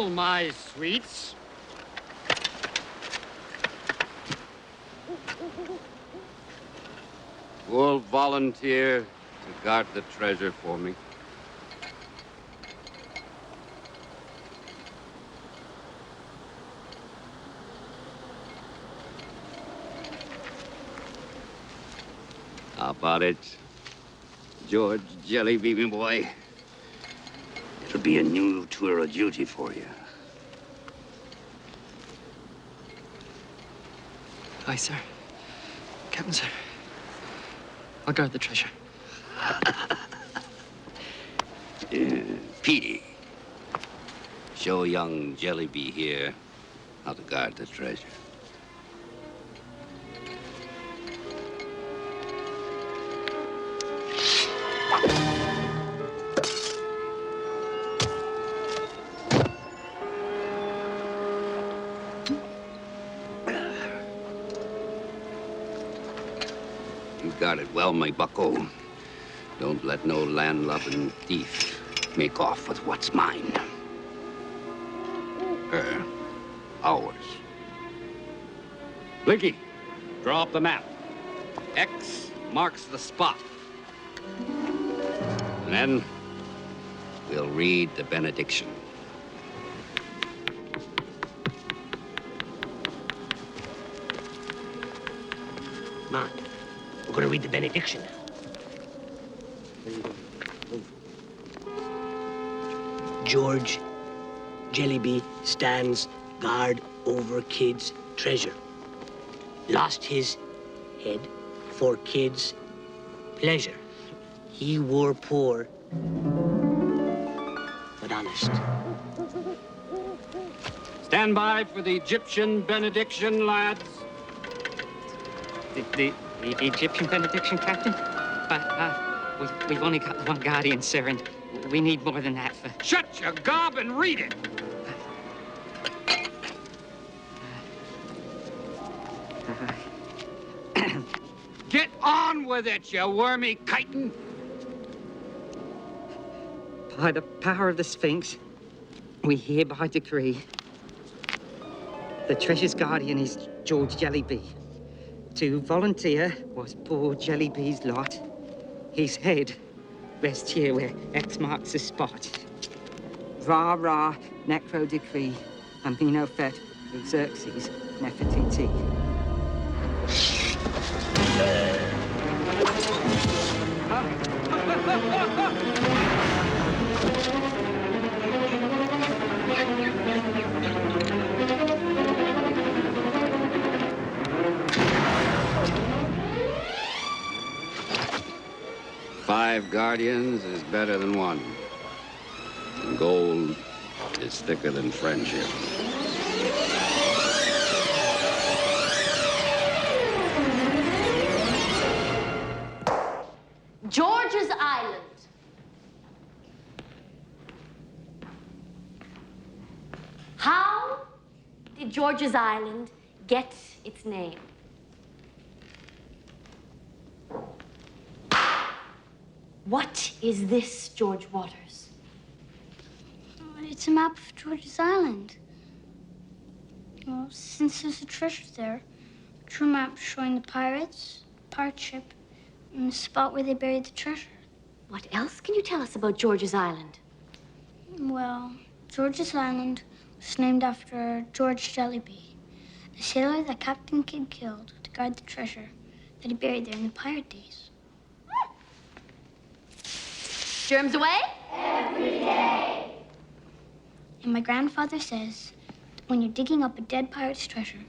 Well, my sweets. Who will volunteer to guard the treasure for me? How about it, George Jellyby, me boy? It'll be a new tour of duty for you. Aye, sir. Captain, sir. I'll guard the treasure. Petey, show young Jellyby here how to guard the treasure. You guard it well, my bucko. Don't let no land-loving thief make off with what's mine. Ours. Blinky, draw up the map. X marks the spot. And then we'll read the benediction. Come on. We're going to read the benediction. George Jellyby stands guard over kids' treasure. Lost his head for kids' pleasure. He were poor, but honest. Stand by for the Egyptian benediction, lads. The Egyptian benediction, Captain? But we've only got one guardian, sir, and we need more than that for... Shut your gob and read it. Get on with it, you wormy chitin. By the power of the Sphinx, we hereby decree the treasure's guardian is George Jellyby. To volunteer was poor Jellyby's lot. His head rests here where X marks the spot. Ra Ra Necro Decree Amino Fet Xerxes Nefertiti. Five guardians is better than one. And gold is thicker than friendship. George's Island. How did George's Island get its name? What is this, George Waters? It's a map of George's Island. Well, since there's a treasure there, a true map showing the pirates, pirate ship, and the spot where they buried the treasure. What else can you tell us about George's Island? Well, George's Island was named after George Jellyby, a sailor that Captain Kidd killed to guard the treasure that he buried there in the pirate days. Germs away? Every day. And my grandfather says that when you're digging up a dead pirate's treasure,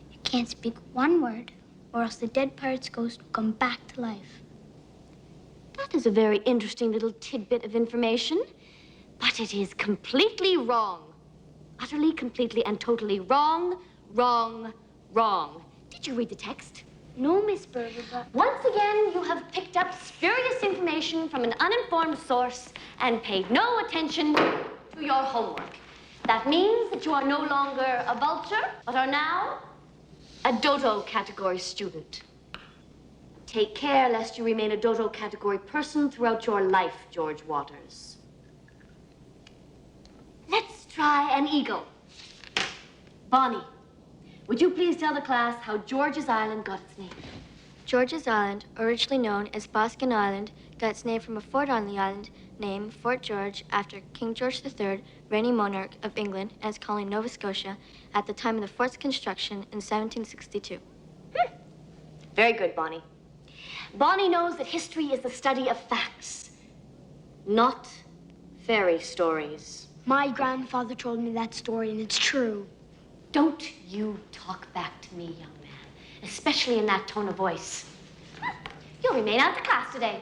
you can't speak one word, or else the dead pirate's ghost will come back to life. That is a very interesting little tidbit of information, but it is completely wrong. Utterly, completely, and totally wrong, wrong, wrong. Did you read the text? No, Miss Berger, but... Once again, you have picked up spurious information from an uninformed source and paid no attention to your homework. That means that you are no longer a vulture, but are now a Dodo category student. Take care lest you remain a Dodo category person throughout your life, George Waters. Let's try an eagle. Bonnie, would you please tell the class how George's Island got its name? George's Island, originally known as Boskin Island, got its name from a fort on the island named Fort George after King George III, reigning monarch of England and its colony Nova Scotia at the time of the fort's construction in 1762. Very good, Bonnie. Bonnie knows that history is the study of facts, not fairy stories. My grandfather told me that story, and it's true. Don't you talk back to me, young man, especially in that tone of voice. You'll remain out of class today.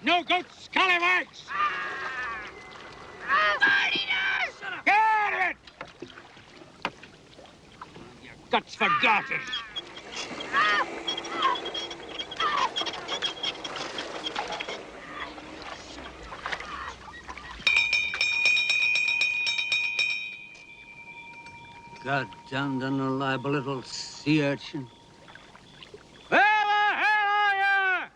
No goats, scallywags! Get out of it! Your guts for garters. God-damned unreliable little sea urchin. Where the hell are you?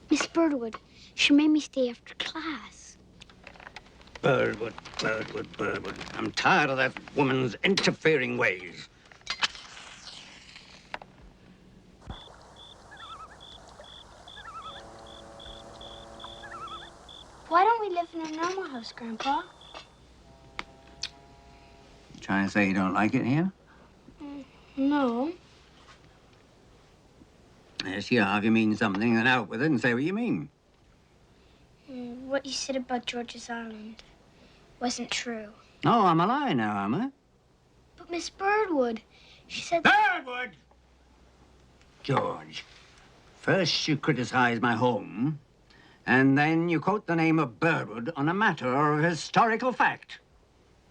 Miss Birdwood, she made me stay after class. Birdwood, Birdwood, Birdwood. I'm tired of that woman's interfering ways. Why don't we live in a normal house, Grandpa? You trying to say you don't like it here? No. Yes, you are. If you mean something, then out with it and say what you mean. What you said about George's Island wasn't true. Oh, I'm a liar now, am I? But Miss Birdwood, she said... Birdwood! George, first you criticize my home, and then you quote the name of Birdwood on a matter of historical fact.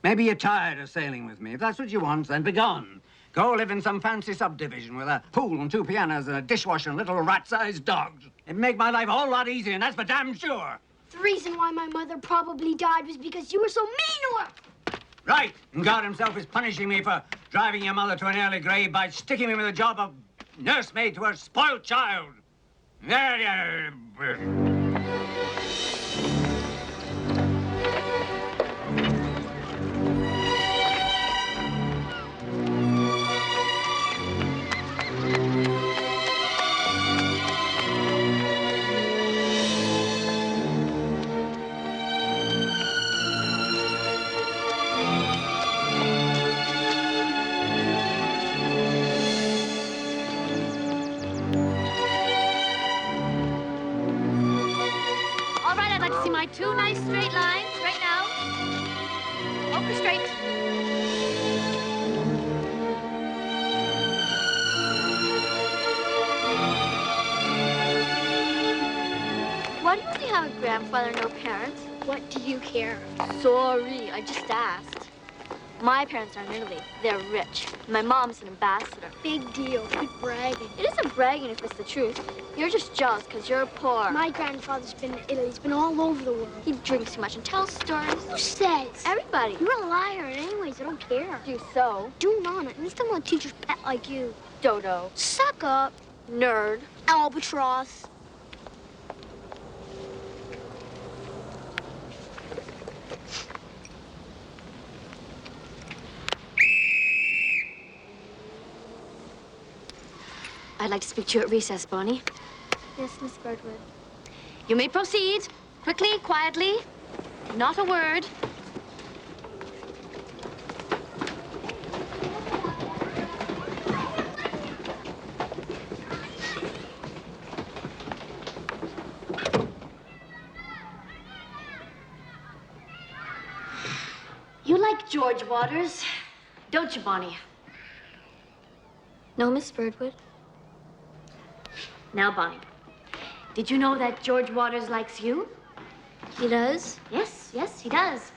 Maybe you're tired of sailing with me. If that's what you want, then be gone. Go live in some fancy subdivision with a pool and 2 pianos and a dishwasher and little rat-sized dogs. It'd make my life a whole lot easier, and that's for damn sure. The reason why my mother probably died was because you were so mean to her. Right, and God himself is punishing me for driving your mother to an early grave by sticking me with a job of nursemaid to her spoiled child. All right, I'd like to see my 2 nice straight lines right now. Focus straight. Why do you only have a grandfather, no parents? What do you care? Sorry, I just asked. My parents are in Italy. They're rich. My mom's an ambassador. Big deal. Quit bragging. It isn't bragging if it's the truth. You're just jealous because you're poor. My grandfather's been to Italy. He's been all over the world. He drinks too much and tells stories. Who says? Everybody. You're a liar, and anyways, I don't care. Do so. Do not. At least I'm not a teacher's pet like you. Dodo. Suck up. Nerd. Albatross. I'd like to speak to you at recess, Bonnie. Yes, Miss Birdwood. You may proceed. Quickly, quietly. Not a word. George Waters. Don't you, Bonnie? No, Miss Birdwood. Now, Bonnie, did you know that George Waters likes you? He does? Yes, yes, he does.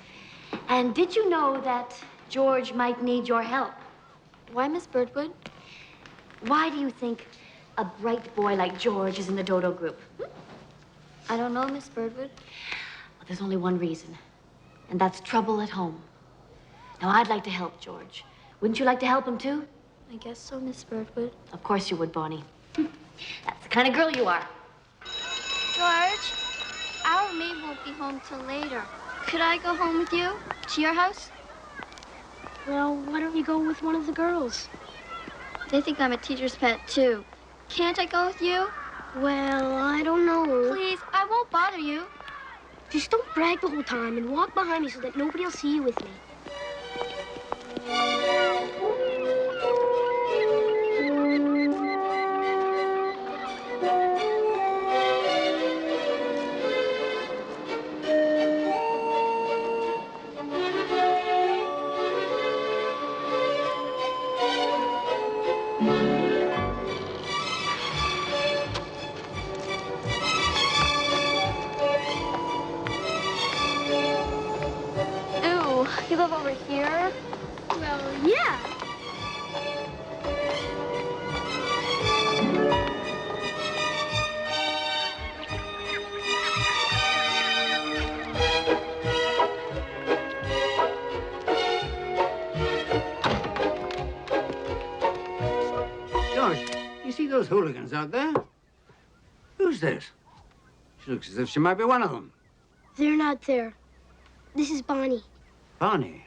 And did you know that George might need your help? Why, Miss Birdwood? Why do you think a bright boy like George is in the Dodo group? I don't know, Miss Birdwood. Well, there's only one reason, and that's trouble at home. Now, I'd like to help George. Wouldn't you like to help him, too? I guess so, Miss Birdwood. Of course you would, Bonnie. That's the kind of girl you are. George, our maid won't be home till later. Could I go home with you? To your house? Well, why don't you go with one of the girls? They think I'm a teacher's pet, too. Can't I go with you? Well, I don't know. Please, I won't bother you. Just don't brag the whole time and walk behind me so that nobody will see you with me. Ooh, you live over here? Well, yeah. George, you see those hooligans out there? Who's this? She looks as if she might be one of them. They're not there. This is Bonnie. Bonnie.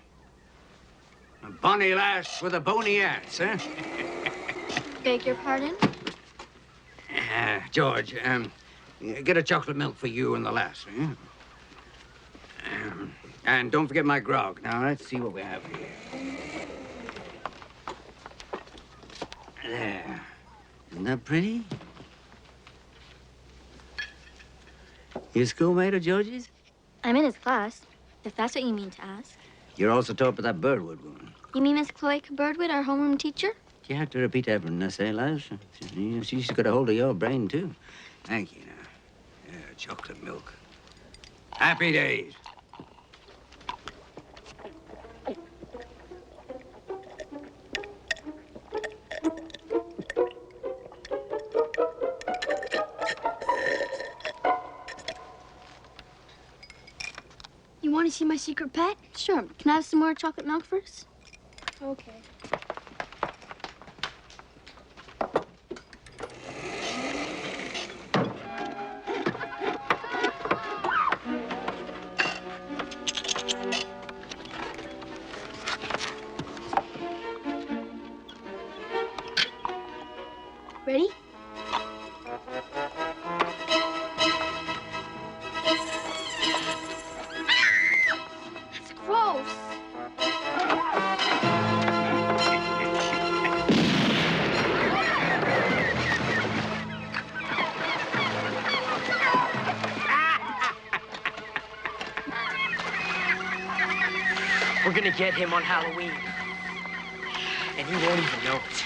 A bonny lass with a bony ass, eh? Beg your pardon? George, get a chocolate milk for you and the lass, eh? And don't forget my grog. Now, let's see what we have here. There. Isn't that pretty? You a schoolmate of George's? I'm in his class, if that's what you mean to ask. You're also taught by that Birdwood woman. You mean Miss Chloe Birdwood, our homeroom teacher? You have to repeat everything I say, lass. She's got a hold of your brain, too. Thank you, now. Yeah, chocolate milk. Happy days. You want to see my secret pet? Sure. Can I have some more chocolate milk first? Okay. Ready? That's gross. We're gonna get him on Halloween. And he won't even know it.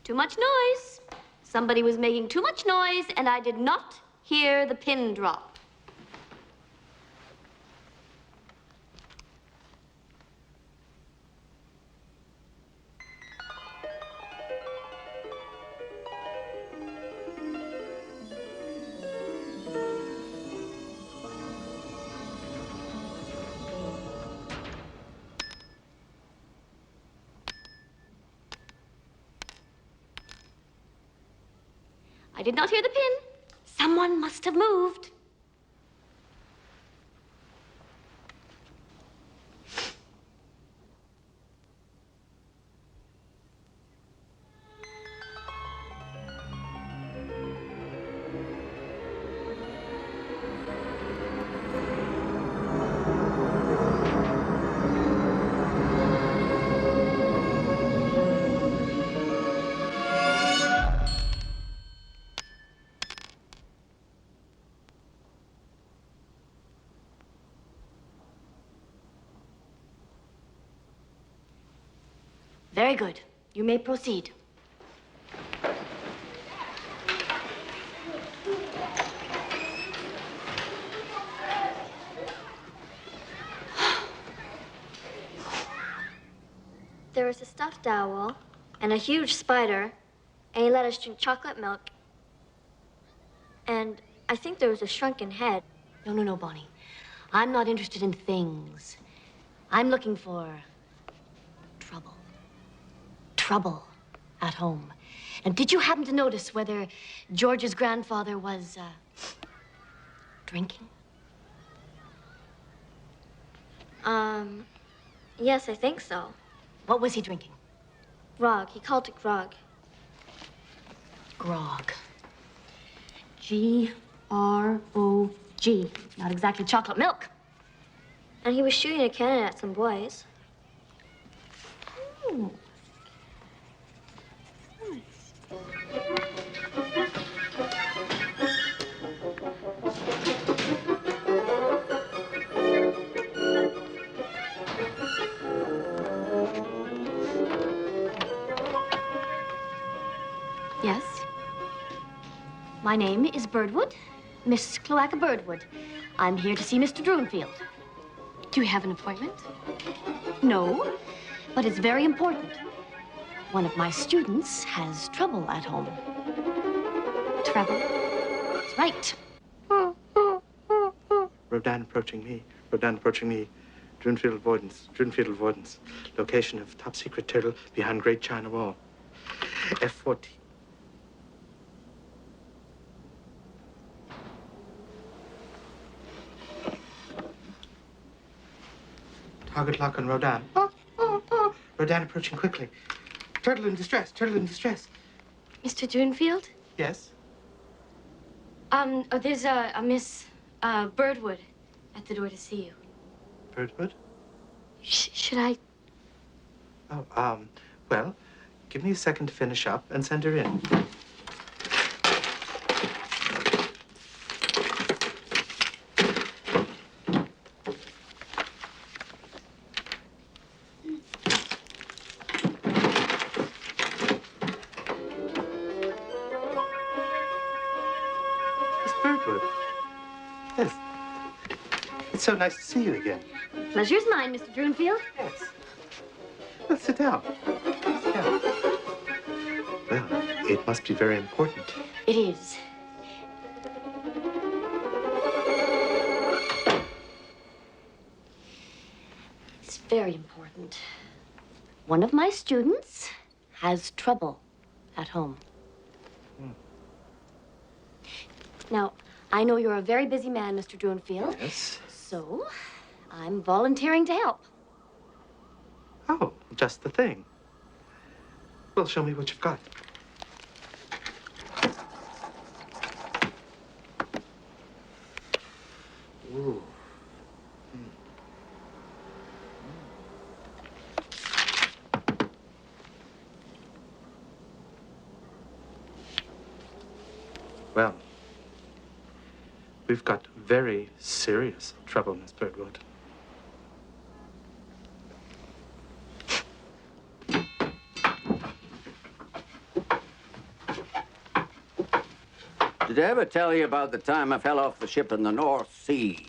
Too much noise. Somebody was making too much noise, and I did not hear the pin drop. I did not hear the pin. Someone must have moved. Very good. You may proceed. There was a stuffed owl and a huge spider, and he let us drink chocolate milk. And I think there was a shrunken head. No, no, no, Bonnie. I'm not interested in things. I'm looking for trouble. Trouble at home. And did you happen to notice whether George's grandfather was, drinking? Yes, I think so. What was he drinking? Grog. He called it grog. Grog. G-R-O-G. Not exactly chocolate milk. And he was shooting a cannon at some boys. Ooh. Yes. My name is Birdwood, Miss Cloaca Birdwood. I'm here to see Mr. Droonfield. Do you have an appointment? No, but it's very important. One of my students has trouble at home. Trouble? That's right. Rodan approaching me. Rodan approaching me. Droonfield avoidance. Droonfield avoidance. Location of top secret turtle behind Great China Wall. F-14. Target lock on Rodan. Rodan approaching quickly. Turtle in distress. Turtle in distress. Mr. Droonfield? Yes? There's a Miss, Birdwood at the door to see you. Birdwood? Should I? Oh, well, give me a second to finish up and send her in. Miss Birdwood. Yes. It's so nice to see you again. Pleasure's mine, Mr. Droonfield. Yes. Well, sit down. Sit down. Well, it must be very important. It is. It's very important. One of my students has trouble at home. Now, I know you're a very busy man, Mr. Droonfield. Yes. So, I'm volunteering to help. Oh, just the thing. Well, show me what you've got. Ooh. Well, we've got very serious trouble, Miss Birdwood. Did I ever tell you about the time I fell off the ship in the North Sea?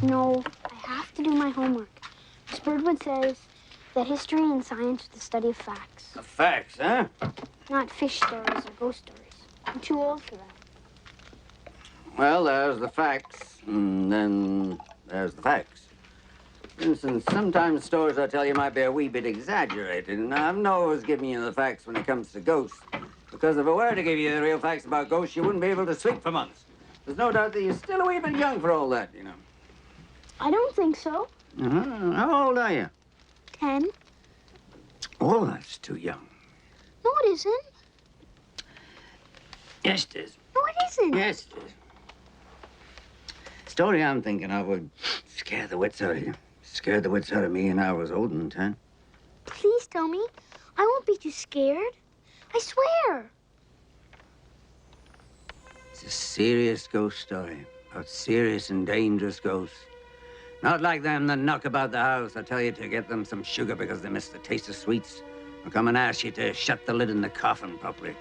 No, I have to do my homework. Miss Birdwood says that history and science are the study of facts. The facts, huh? Not fish stories or ghost stories. I'm too old for that. Well, there's the facts, and then there's the facts. For instance, sometimes stories I tell you might be a wee bit exaggerated, and I'm not always giving you the facts when it comes to ghosts. Because if I were to give you the real facts about ghosts, you wouldn't be able to sleep for months. There's no doubt that you're still a wee bit young for all that, you know. I don't think so. How old are you? 10. Oh, that's too young. No, it isn't. Yes, it is. No, it isn't. Yes, it is. The story I'm thinking of would scare the wits out of you. Scared the wits out of me, and I was older than 10. Please tell me. I won't be too scared. I swear. It's a serious ghost story about serious and dangerous ghosts. Not like them that knock about the house or tell you to get them some sugar because they miss the taste of sweets, or come and ask you to shut the lid in the coffin properly.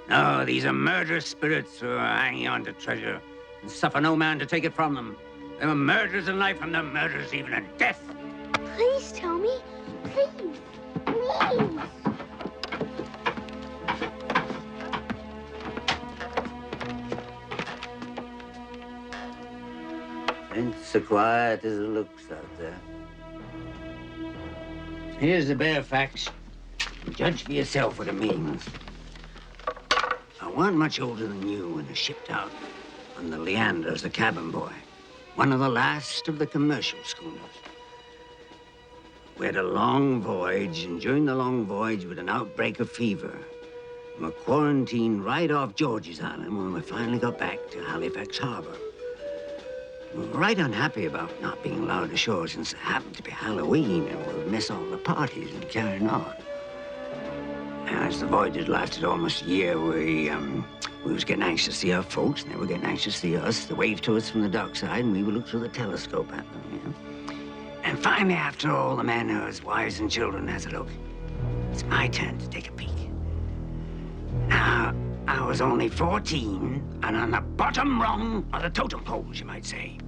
No, these are murderous spirits who are hanging on to treasure and suffer no man to take it from them. They were murderers in life and they're murderers even in death. Please tell me. Please. Please. It's so quiet as it looks out there. Here's the bare facts. Judge for yourself what it means. I weren't much older than you when I shipped out on the Leander as a cabin boy. One of the last of the commercial schooners. We had a long voyage, and during the long voyage, we had an outbreak of fever. We were quarantined right off George's Island when we finally got back to Halifax Harbor. We were right unhappy about not being allowed ashore since it happened to be Halloween and we would miss all the parties and carrying on. And as the voyage had lasted almost a year, we was getting anxious to see our folks, and they were getting anxious to see us. They waved to us from the dockside, and we would look through the telescope at them, you know. And finally, after all the men who was wives and children has a look, it's my turn to take a peek. Now, I was only 14, and on the bottom rung of the totem poles, you might say.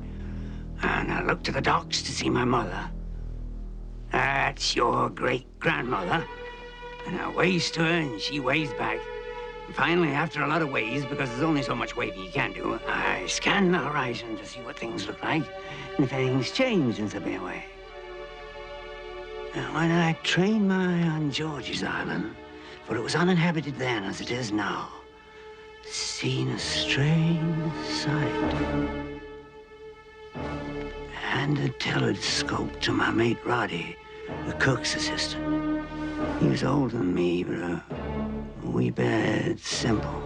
And I looked to the docks to see my mother. That's your great-grandmother. And I waves to her, and she waves back. And finally, after a lot of waves, because there's only so much waving you can do, I scan the horizon to see what things look like, and if anything's changed since I've been away. And when I trained my eye on George's Island, for it was uninhabited then as it is now, seen a strange sight. Handed a telescope to my mate Roddy, the cook's assistant. He was older than me, but a wee bit simple.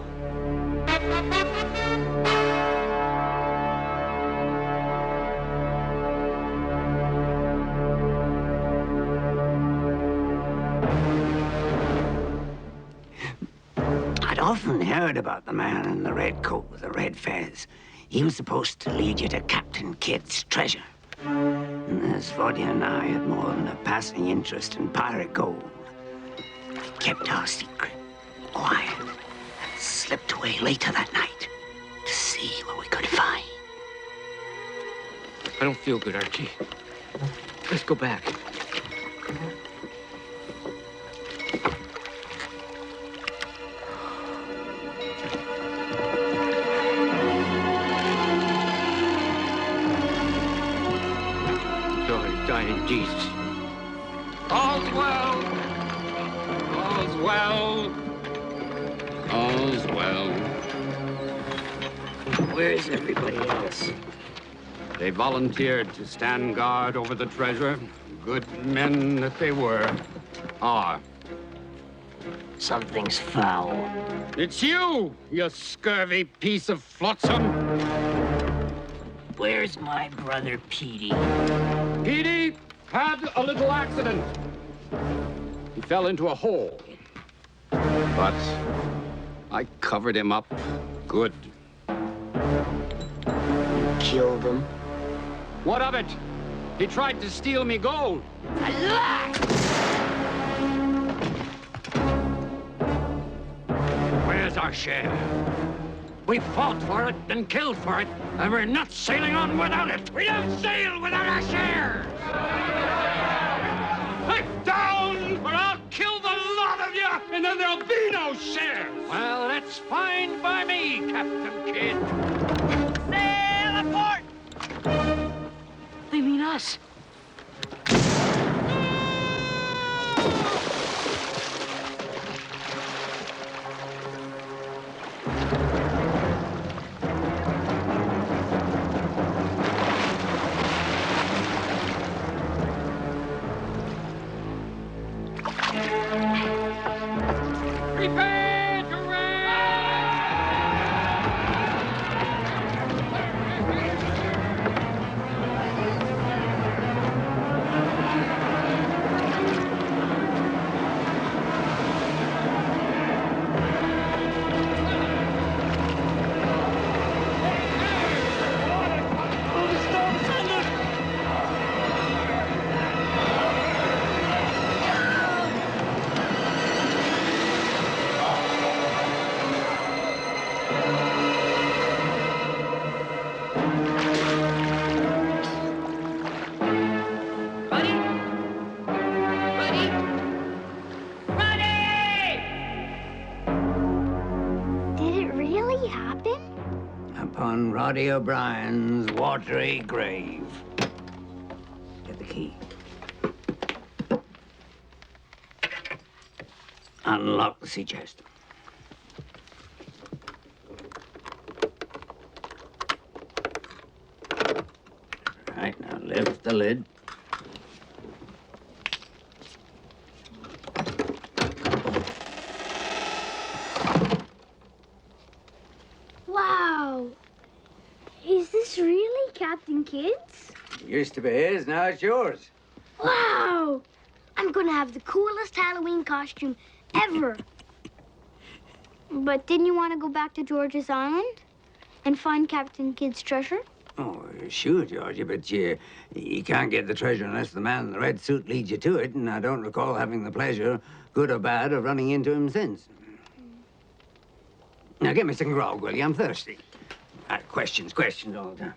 I'd often heard about the man in the red coat with the red fez. He was supposed to lead you to Captain Kidd's treasure. And as Roddy and I had more than a passing interest in pirate gold, we kept our secret quiet and slipped away later that night to see what we could find. I don't feel good, Archie. Let's go back. Dying Jesus. All's well. All's well. All's well. Where's everybody else? They volunteered to stand guard over the treasure. Good men that they were. Are. Something's foul. It's you scurvy piece of flotsam. Where's my brother Petey? Petey had a little accident. He fell into a hole. But I covered him up good. Killed him? What of it? He tried to steal me gold. A lie! Where's our share? We fought for it and killed for it, and we're not sailing on without it. We don't sail without our share. Pipe down, or I'll kill the lot of you, and then there'll be no share. Well, that's fine by me, Captain Kidd. Sail aboard! They mean us. Prepare to Ready? Ready? Ready! Did it really happen? Upon Roddy O'Brien's watery grave. Get the key. Unlock the sea chest. Right, now lift the lid. Wow. Is this really Captain Kidd's? It used to be his, now it's yours. Wow. I'm gonna have the coolest Halloween costume ever. But didn't you want to go back to George's Island and find Captain Kidd's treasure? Oh, sure, Georgie, but you can't get the treasure unless the man in the red suit leads you to it, and I don't recall having the pleasure, good or bad, of running into him since. Now, get me some grog, will you? I'm thirsty. Questions all the time.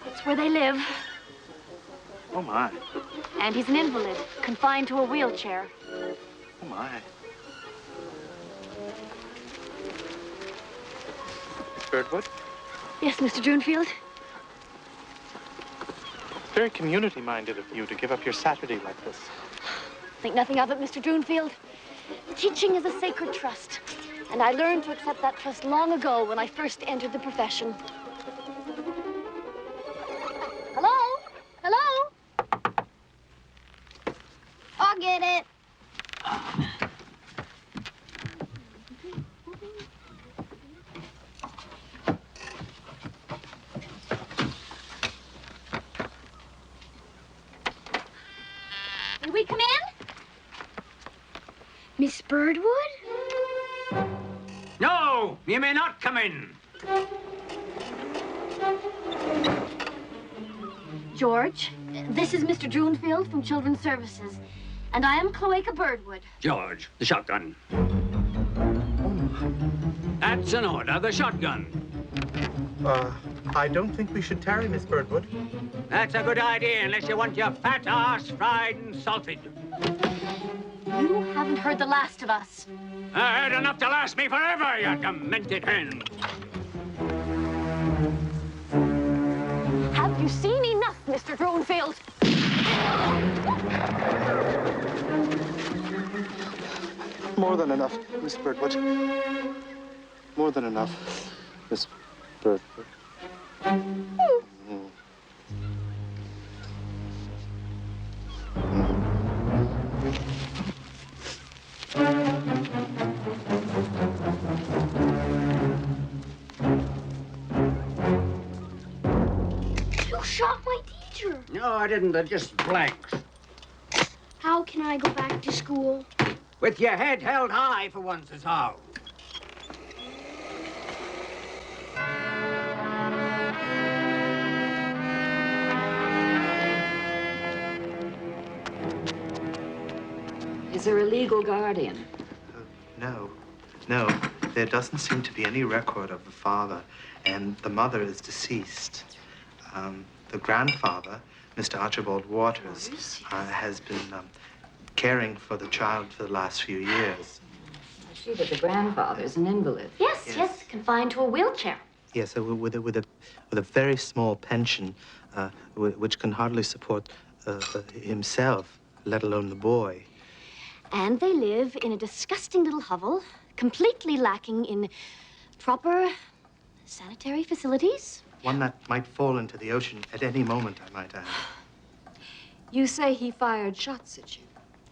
It's where they live. Oh, my. And he's an invalid, confined to a wheelchair. Oh, my. Miss Birdwood? Yes, Mr. Droonfield? Very community-minded of you to give up your Saturday like this. Think nothing of it, Mr. Droonfield. Teaching is a sacred trust. And I learned to accept that trust long ago when I first entered the profession. Hello? Hello? I'll get it. May we come in? Miss Birdwood? No, you may not come in. George, this is Mr. Droonfield from Children's Services. And I am Cloaca Birdwood. George, the shotgun. That's an order, the shotgun. I don't think we should tarry, Miss Birdwood. That's a good idea, unless you want your fat ass fried and salted. You haven't heard the last of us. I heard enough to last me forever, you demented hen. Have you seen enough, Mr. Droonfield? More than enough, Miss Birdwood. More than enough, Miss Birdwood. You shot my teacher. No, I didn't. They're just blanks. How can I go back to school? With your head held high for once is how. Is there a legal guardian? No. There doesn't seem to be any record of the father, and the mother is deceased. The grandfather, Mr. Archibald Waters, has been caring for the child for the last few years. I see that the grandfather's an invalid. Yes, confined to a wheelchair. Yes, with a very small pension, which can hardly support himself, let alone the boy. And they live in a disgusting little hovel completely lacking in proper sanitary facilities. One that might fall into the ocean at any moment, I might add. You say he fired shots at you.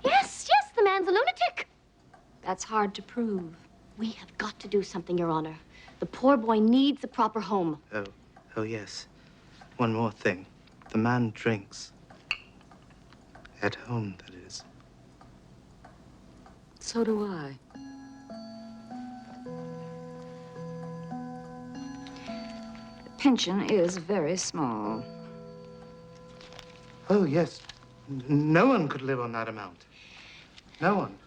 Yes, the man's a lunatic. That's hard to prove. We have got to do something, Your Honor. The poor boy needs a proper home. Oh, yes. One more thing. The man drinks. At home, that is. So do I. The pension is very small. Oh, yes. No one could live on that amount. No one.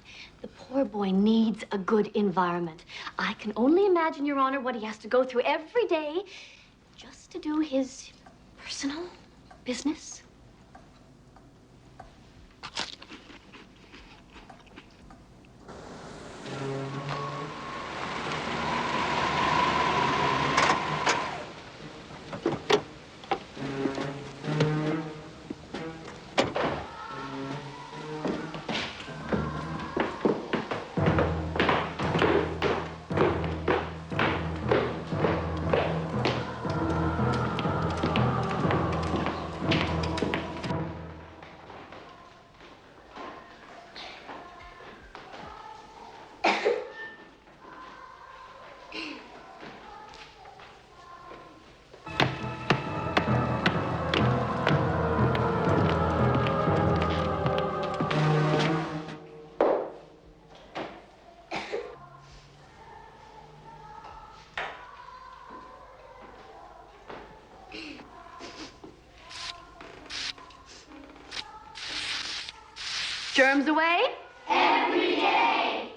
The poor boy needs a good environment. I can only imagine, Your Honor, what he has to go through every day just to do his personal business. Germs away? Every day.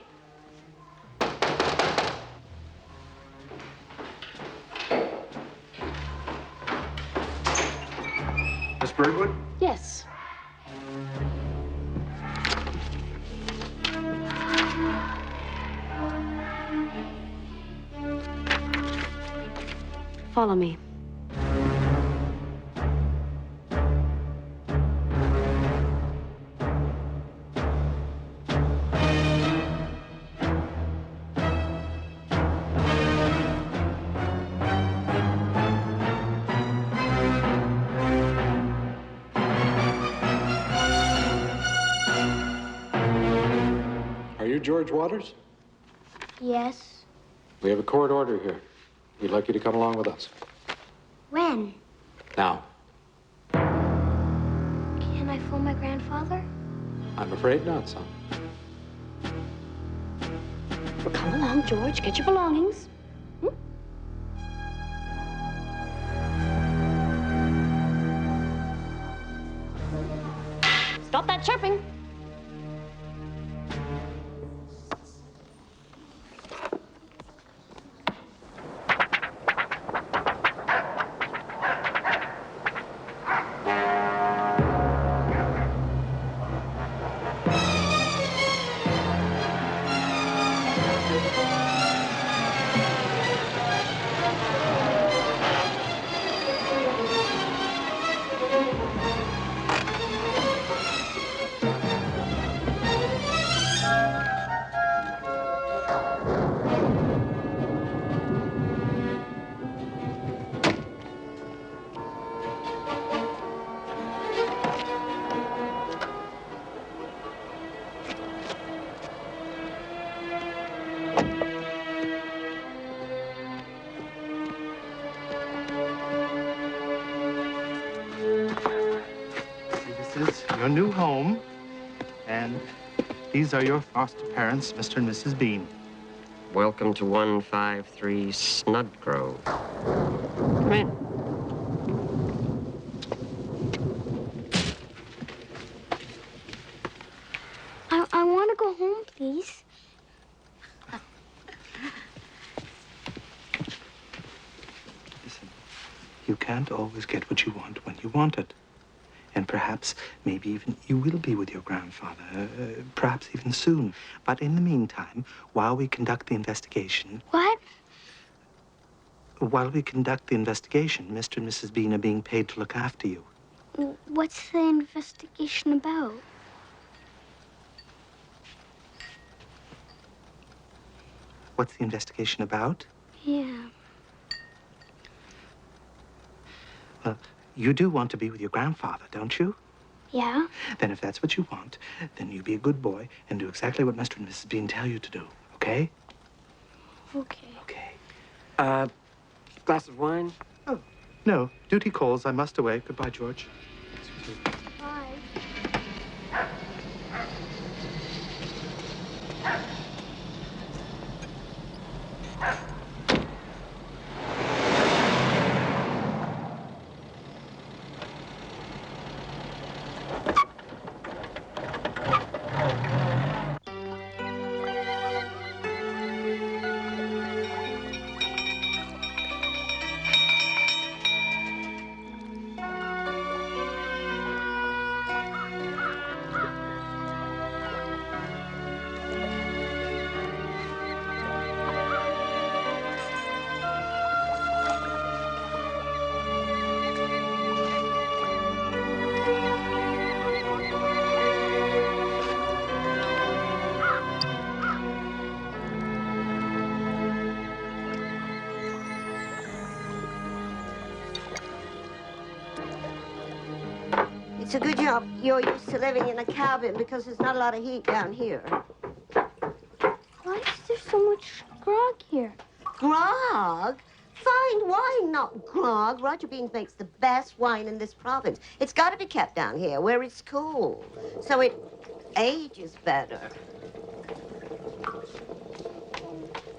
Miss Birdwood? Yes. Follow me. Are you George Waters? Yes. We have a court order here. We'd like you to come along with us. When? Now, Can I phone my grandfather? I'm afraid not, son. Well, come along, George. Get your belongings. Stop that chirping. This is your new home, and these are your foster parents, Mr. and Mrs. Bean. Welcome to 153 Snodgrove. Come in. I want to go home, please. Listen, you can't always get what you want when you want it. And perhaps, maybe even you will be with your grandfather, perhaps even soon. But in the meantime, while we conduct the investigation... What? While we conduct the investigation, Mr. and Mrs. Bean are being paid to look after you. What's the investigation about? What's the investigation about? Yeah. Well, you do want to be with your grandfather, don't you? Yeah? Then if that's what you want, then you be a good boy and do exactly what Mr. and Mrs. Bean tell you to do, okay? Okay. Okay. Glass of wine? Oh, no. Duty calls. I must away. Goodbye, George. Bye. It's a good job you're used to living in a cabin because there's not a lot of heat down here. Why is there so much grog here? Grog? Fine wine, not grog. Roger Beans makes the best wine in this province. It's got to be kept down here where it's cool, so it ages better.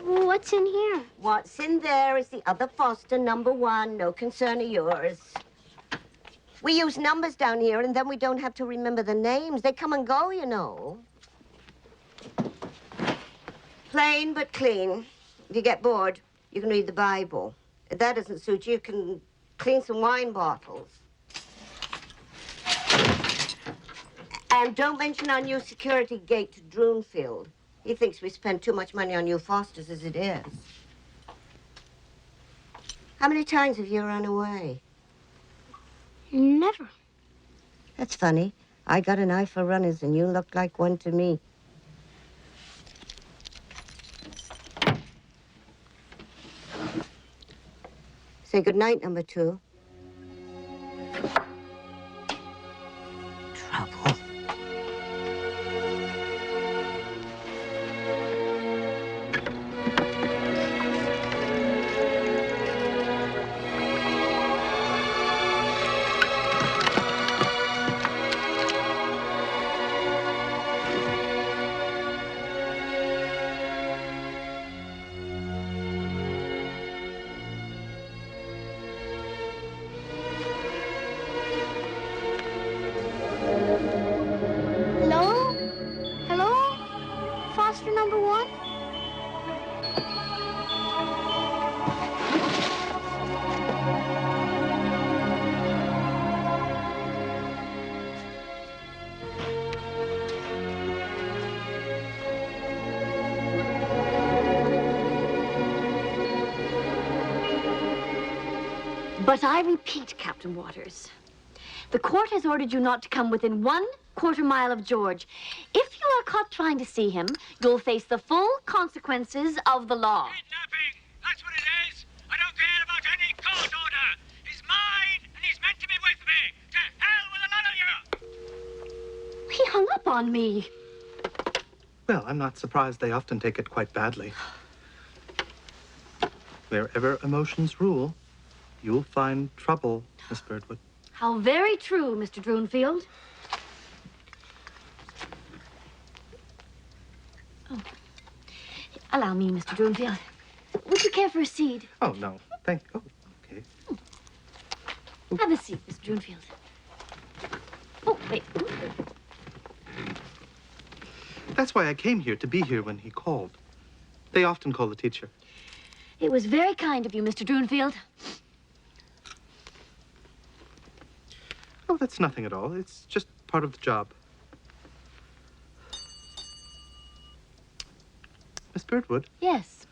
What's in here? What's in there is the other Foster #1, no concern of yours. We use numbers down here, and then we don't have to remember the names. They come and go, you know. Plain but clean. If you get bored, you can read the Bible. If that doesn't suit you, you can clean some wine bottles. And don't mention our new security gate to Droonfield. He thinks we spend too much money on you Fosters as it is. How many times have you run away? Never. That's funny. I got an eye for runners, and you look like one to me. Say goodnight, #2. Trouble. Hello? Hello? Foster #1? But I repeat, Captain Waters, the court has ordered you not to come within 1/4 mile of George. If you are caught trying to see him, you'll face the full consequences of the law. Kidnapping! That's what it is! I don't care about any court order! He's mine, and he's meant to be with me! To hell with a lot of you! He hung up on me. Well, I'm not surprised. They often take it quite badly. Wherever emotions rule, you'll find trouble, Miss Birdwood. How very true, Mr. Droonfield. Oh. Allow me, Mr. Droonfield. Would you care for a seat? Oh, no. Thank you. Oh, okay. Have a seat, Mr. Droonfield. Oh, wait. That's why I came here, to be here when he called. They often call the teacher. It was very kind of you, Mr. Droonfield. Oh, that's nothing at all. It's just part of the job. Miss Birdwood? Yes.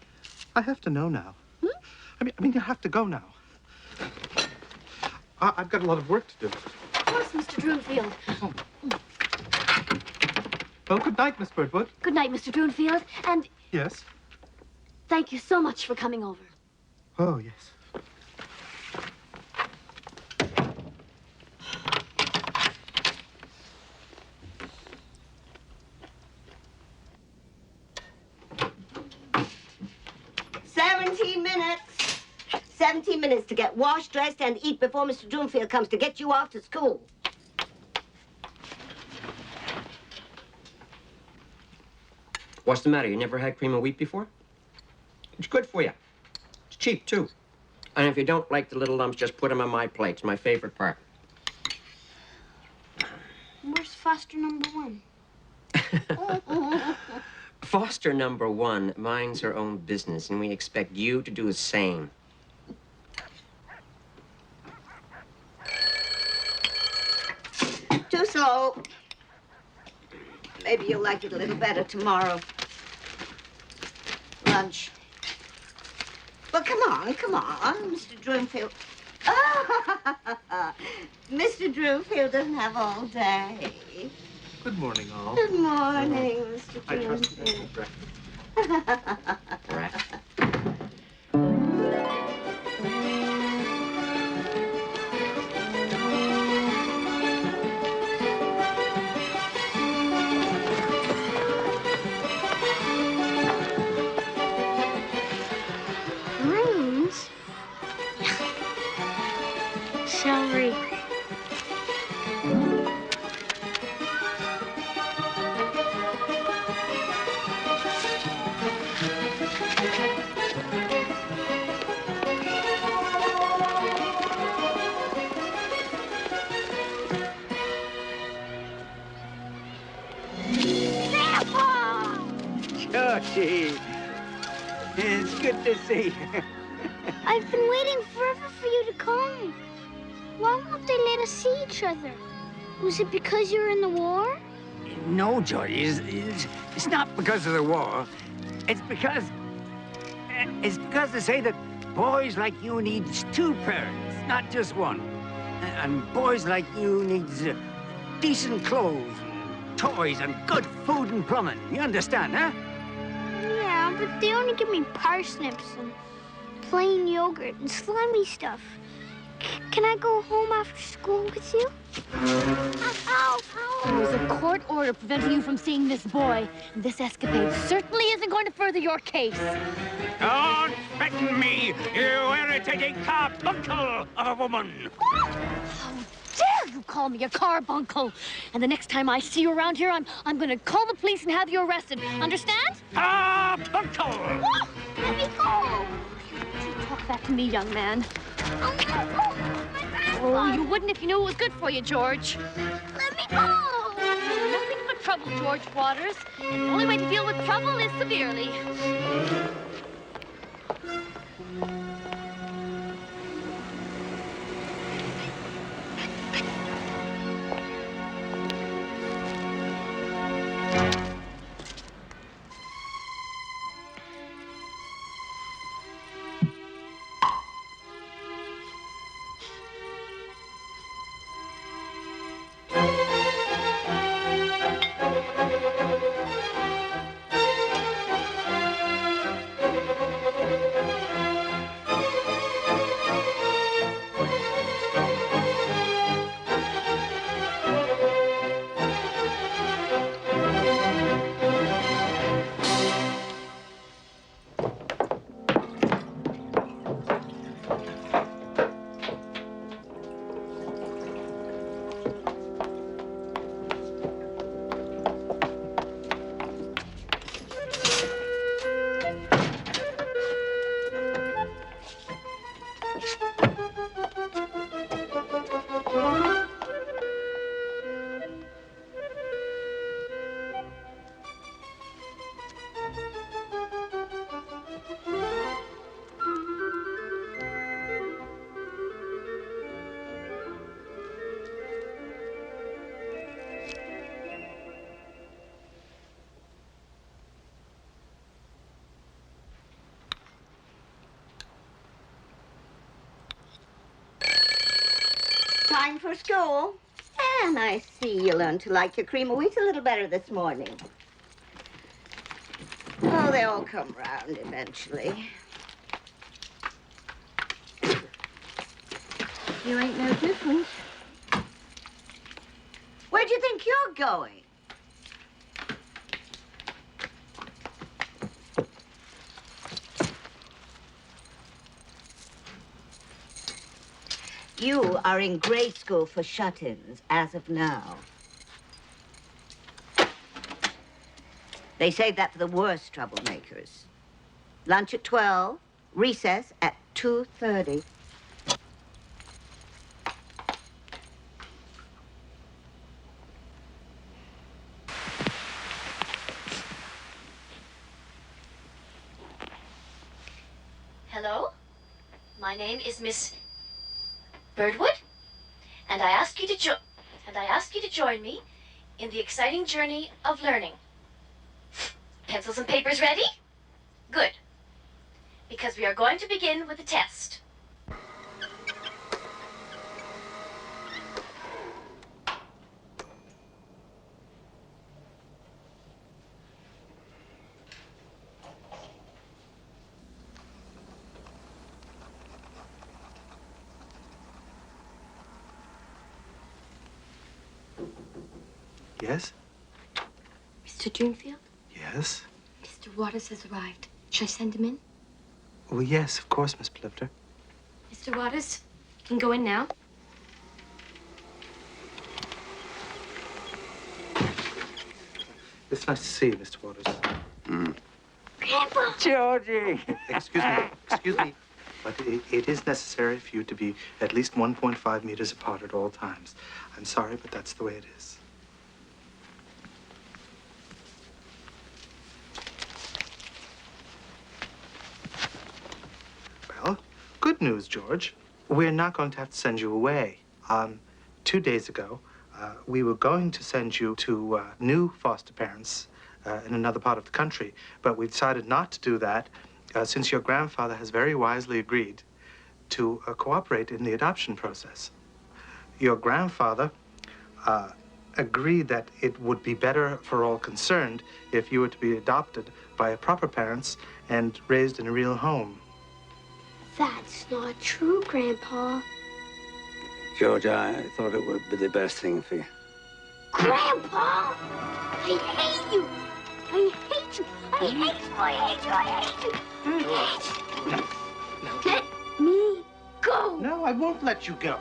I have to know now. I mean, you have to go now. I've got a lot of work to do. Of course, Mr. Droonfield. Oh. Well, good night, Miss Birdwood. Good night, Mr. Droonfield. And Yes? Thank you so much for coming over. Oh, yes. Minutes. 17 minutes to get washed, dressed, and eat before Mr. Doomfield comes to get you off to school. What's the matter? You never had cream of wheat before? It's good for you. It's cheap, too. And if you don't like the little lumps, just put them on my plate. It's my favorite part. Where's foster number 1? Foster number 1 minds her own business, and we expect you to do the same. Too slow. Maybe you'll like it a little better tomorrow. Lunch. Well, come on, Mr. Droomfield. Mr. Droomfield doesn't have all day. Good morning, all. Good morning, Mr. I trust you Droomfield. Right. Greens? Celery. Georgie, it's good to see you. I've been waiting forever for you to come. Why won't they let us see each other? Was it because you're in the war? No, Georgie, it's not because of the war. It's because they say that boys like you needs 2 parents, not just one. And boys like you needs decent clothes, and toys, and good food and plumbing. You understand, huh? Yeah, but they only give me parsnips and plain yogurt and slimy stuff. Can I go home after school with you? Ow, ow. There's a court order preventing you from seeing this boy. And this escapade certainly isn't going to further your case. Don't threaten me, you irritating carbuncle of a woman! How dare you call me a carbuncle? And the next time I see you around here, I'm going to call the police and have you arrested. Understand? Carbuncle! Oh, let me go! Don't talk back to me, young man. Oh, no. Oh, you wouldn't if you knew it was good for you, George. Let me go! You're nothing but trouble, George Waters. And the only way to deal with trouble is severely. Time for school. And I see you learned to like your cream of wheat a little better this morning. Oh, they all come round eventually. You ain't no different. Where do you think you're going? You are in grade school for shut-ins as of now. They save that for the worst troublemakers. Lunch at 12, recess at 2:30. Hello? My name is Miss Birdwood, and I ask you to join me in the exciting journey of learning. Pencils and papers ready? Good. Because we are going to begin with the test. Yes? Mr. Dreamfield, Yes? Mr. Waters has arrived. Should I send him in? Well, yes, of course, Miss Plifter. Mr. Waters, you can go in now. It's nice to see you, Mr. Waters. Grandpa! Georgie! Excuse me, but it is necessary for you to be at least 1.5 meters apart at all times. I'm sorry, but that's the way it is. Well, good news, George. We're not going to have to send you away. 2 days ago, we were going to send you to new foster parents in another part of the country, but we decided not to do that since your grandfather has very wisely agreed to cooperate in the adoption process. Your grandfather agreed that it would be better for all concerned if you were to be adopted by proper parents and raised in a real home. That's not true, Grandpa. George, I thought it would be the best thing for you. Grandpa! I hate you! I hate you! I hate you! I hate you! I hate you! Let me go! No, I won't let you go.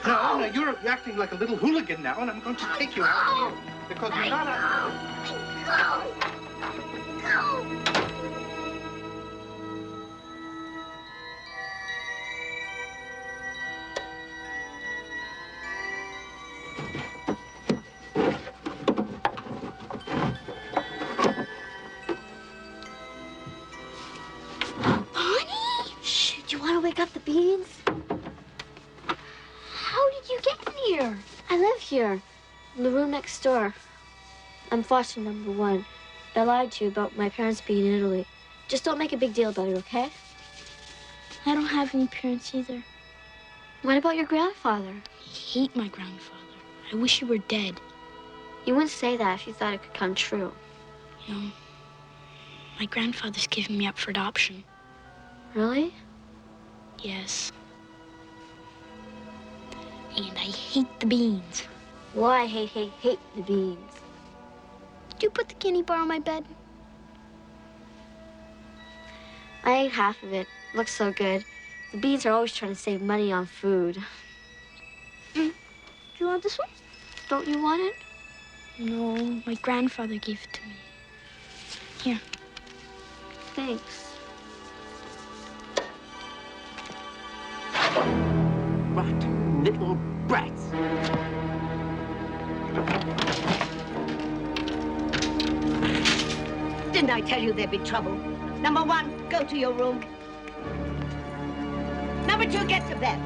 No, you're acting like a little hooligan now, and I'm going to take you out of here because you're not a... Go! Wake up the beans? How did you get in here? I live here, in the room next door. I'm foster number 1. I lied to you about my parents being in Italy. Just don't make a big deal about it, okay? I don't have any parents either. What about your grandfather? I hate my grandfather. I wish he were dead. You wouldn't say that if you thought it could come true. No. My grandfather's giving me up for adoption. Really? Yes. And I hate the beans. Well, I hate the beans. Did you put the candy bar on my bed? I ate half of it. Looks so good. The beans are always trying to save money on food. Do you want this one? Don't you want it? No, my grandfather gave it to me. Here. Thanks. Rotten little brats. Didn't I tell you there'd be trouble? Number 1, go to your room. Number 2, get to bed.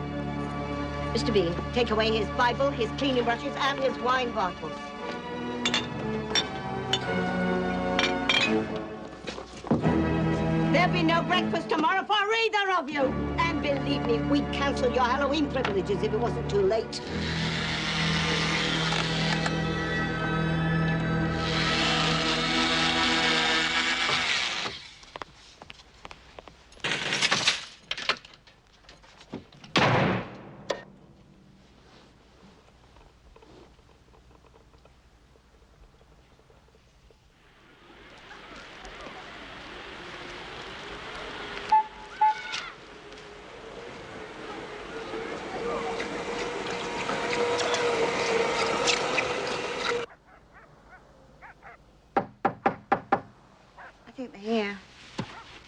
Mr. Bean, take away his Bible, his cleaning brushes, and his wine bottles. There'll be no breakfast tomorrow for either of you. And believe me, we'd cancel your Halloween privileges if it wasn't too late.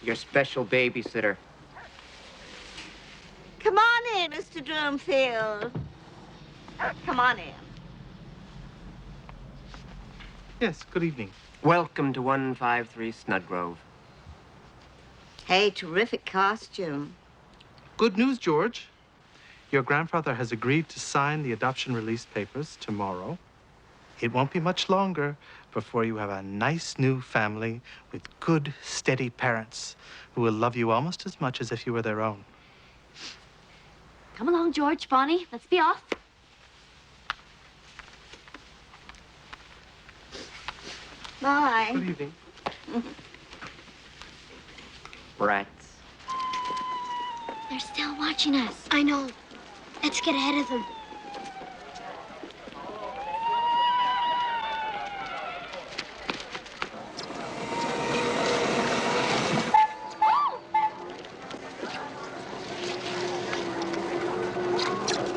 Your special babysitter. Come on in, Mr. Drumfield. Come on in. Yes, good evening. Welcome to 153 Snudgrove. Hey, terrific costume. Good news, George. Your grandfather has agreed to sign the adoption release papers tomorrow. It won't be much longer before you have a nice new family with good, steady parents who will love you almost as much as if you were their own. Come along, George, Bonnie. Let's be off. Bye. Good evening. Brats. They're still watching us. I know. Let's get ahead of them.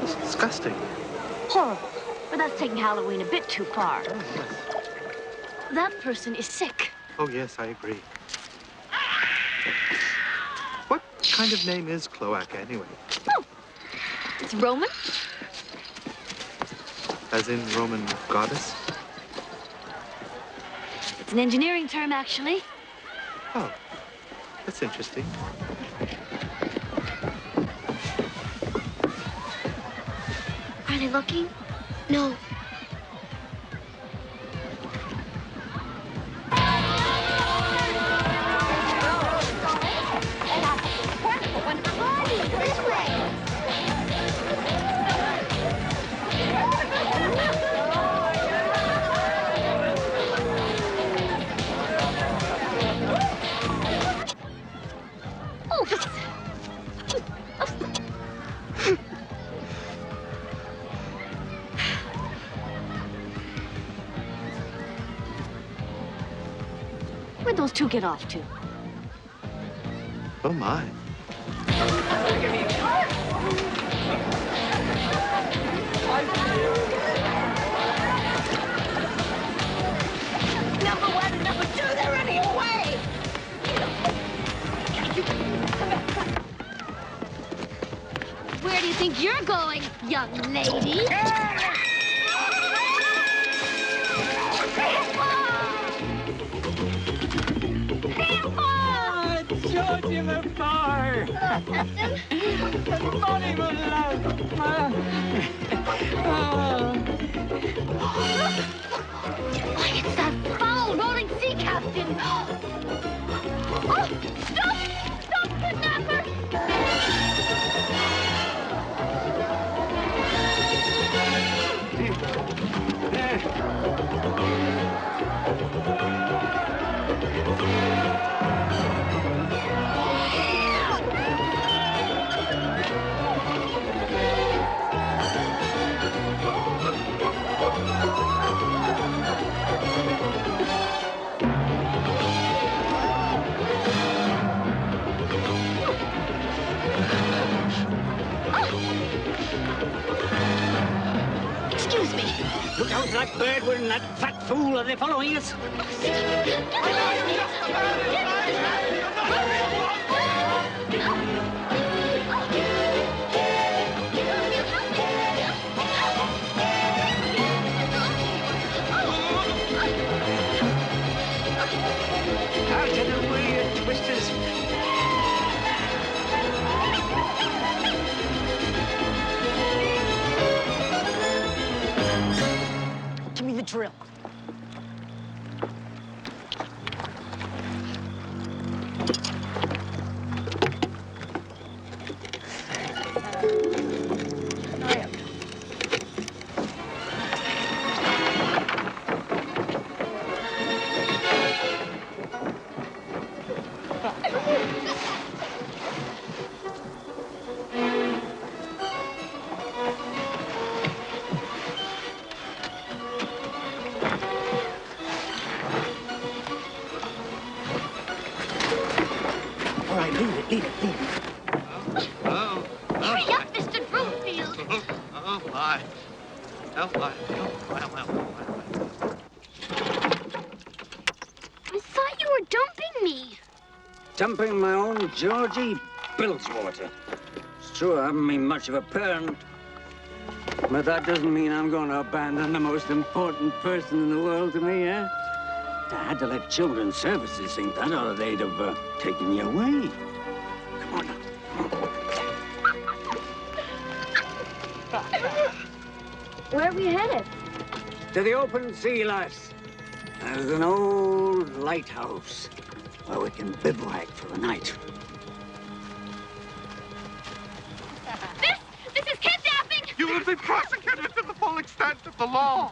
It's disgusting. Horrible. But that's taking Halloween a bit too far. That person is sick. Oh, yes, I agree. What kind of name is Cloaca, anyway? Oh, it's Roman. As in Roman goddess? It's an engineering term, actually. Oh, that's interesting. Are they looking? No. This way. Where'd those two get off to? Oh, my. Number one and number two, they're running away. Where do you think you're going, young lady? George in the bar. Bonnie, my love. Why, it's that foul rolling sea captain. Oh, stop! Stop, kidnapper! Excuse me. Look out for that bird and that fat fool. Are they following us? Out of the way, you twisters. Give me the drill. All right, leave it. Oh, Hurry up, Mr. Broomfield. oh, my. Oh, my. I thought you were dumping me. dumping my own Georgie Bilgewater. It's true, I haven't been much of a parent, but that doesn't mean I'm going to abandon the most important person in the world to me, eh? I had to let Children's Services think that, or they'd have taken you away. Come on now. Where are we headed? To the open sea, lass. There's an old lighthouse where we can bivouac for the night. This is kidnapping! You will be prosecuted to the full extent of the law.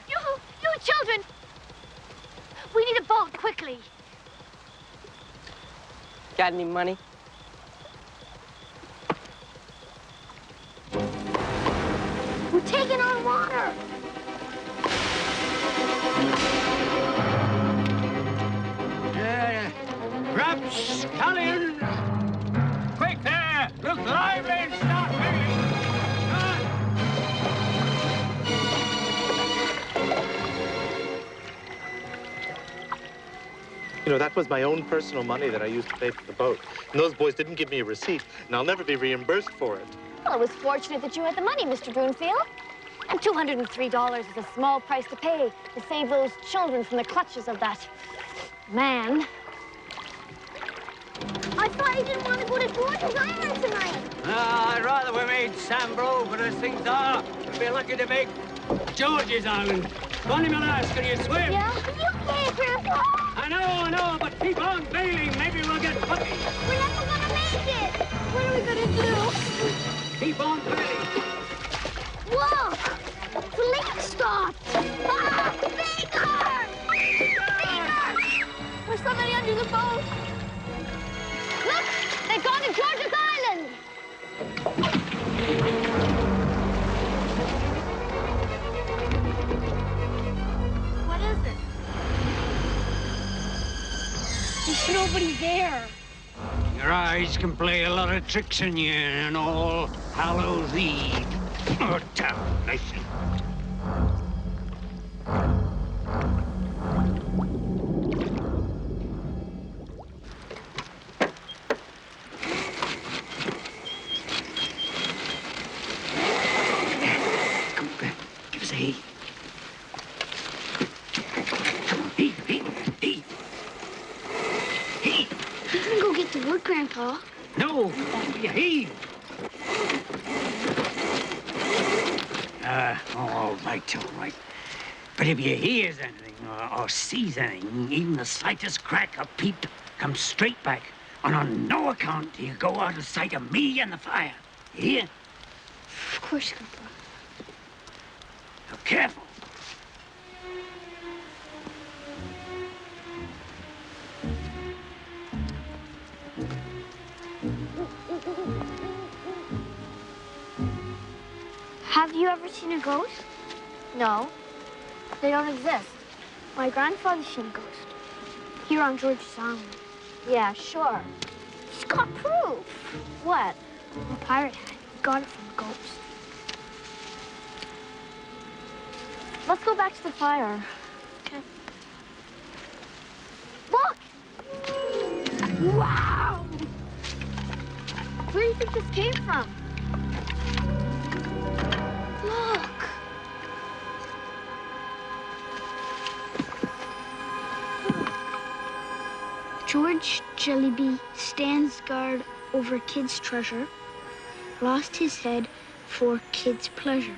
You children! We need a boat, quickly. Got any money? We're taking on water. Rapscallion! Quick there! Look lively and start moving! You know, that was my own personal money that I used to pay for the boat. And those boys didn't give me a receipt, and I'll never be reimbursed for it. Well, it was fortunate that you had the money, Mr. Broomfield. And $203 is a small price to pay to save those children from the clutches of that man. I thought you didn't want to go to George's Island tonight. I'd rather we made Sambro, but as things are, we'd be lucky to make George's Island. Bonnie Malass, can you swim? Yeah, you can't, Grandpa. I know, but keep on bailing. Maybe we'll get lucky. We're never gonna make it. What are we gonna do? Keep on bailing. Look! The lake stopped! Ah! Bigger! Bigger! There's somebody under the boat. Look, they've gone to George's Island. What is it? There's nobody there. Your eyes can play a lot of tricks on you and all Hallows Eve. Oh, damnation. Come on, give us a heave. Come on, heave. You can go get the wood, Grandpa. No, you heave. All right. But if you hears anything or sees anything, even the slightest crack or peep, come straight back. And on no account do you go out of sight of me and the fire. You hear? Of course, Grandpa. Now, careful. Have you ever seen a ghost? No, they don't exist. My grandfather's seen a ghost. Here on George's Island. Yeah, sure. He's got proof. What? A pirate hat. He got it from a ghost. Let's go back to the fire. Okay. Look! Wow! Where do you think this came from? Look! George Jellyby stands guard over kids' treasure, lost his head for kids' pleasure.